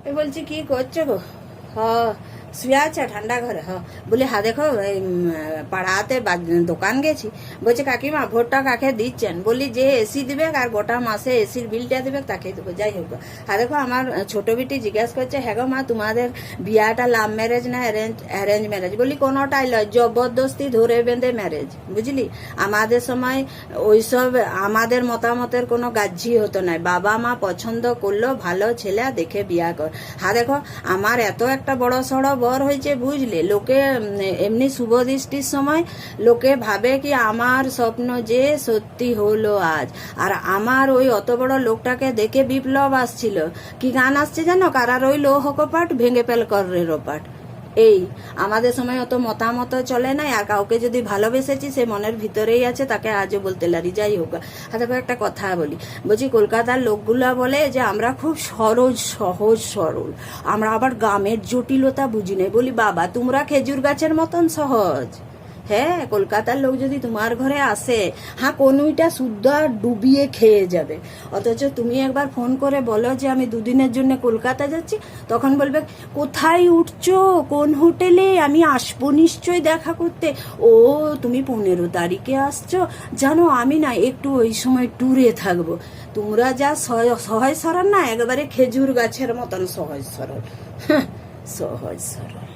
এ বলছি কি করছো গো? হ, শুয়ে আছে ঠান্ডা ঘরে। বলি দেখো এই পাড়াতে দোকান গেছি। বলছে কাকিমা ভোটটা কাকে দিচ্ছেন? বলি যে এসি দিবে আর গোটা মাসে এসির বিলটা দিবে তাকে দেবো। যাই হোক, দেখো আমার ছোট বিটি জিজ্ঞাসা করছে, হ্যাঁ গো মা তোমাদের বিয়াটা লাভ ম্যারেজ না অ্যারেঞ্জ ম্যারেজ? বলি কোনোটাই লয়, জবরদস্তি ধরে বেঁধে ম্যারেজ, বুঝলি? আমাদের সময় ওইসব আমাদের মতামতের কোনো গাজ্জি হতো না। বাবা মা পছন্দ করলো ভালো ছেলে দেখে বিয়া কর। দেখো আমার এত একটা বড় সড়ো বর হয়েছে, বুঝলে? লোকে এমনি শুভ দৃষ্টির সময় লোকে ভাবে কি আমার স্বপ্ন যে সত্যি হলো আজ। আর আমার ওই অত বড় লোকটাকে দেখে বিপ্লব আসছিল। কি গান আসছে জানো? কারা রইল হকপাট ভেঙে ফেল করের ওপাট। এই আমাদের সময় অত মতামত চলে নাই। আর কাউকে যদি ভালোবেসেছি সে মনের ভিতরেই আছে, তাকে আজও বলতে লারি। যাই হোক, তারপর একটা কথা বলি। বলছি কলকাতার লোকগুলা বলে যে আমরা খুব সহজ সরল, আমরা আবার গ্রামের জটিলতা বুঝি নাই। বলি বাবা তোমরা খেজুর গাছের মতন সহজ। হ্যাঁ, কলকাতার লোক যদি তোমার ঘরে আসে, কোনোইটা শুদ্ধ আর ডুবিয়ে খেয়ে যাবে। অথচ তুমি একবার ফোন করে বলো যে আমি দুদিনের জন্য কলকাতা যাচ্ছি, তখন বলবে কোথায় উঠছো, কোন হোটেলে, আমি আসবো নিশ্চয়ই দেখা করতে। ও তুমি 15 তারিখে আসছো, জানো আমি না একটু ওই সময় ট্যুরে থাকবো। তোমরা যা সহজ সরল না, একেবারে খেজুর গাছের মতন সহজ সরল। সহজ সরল।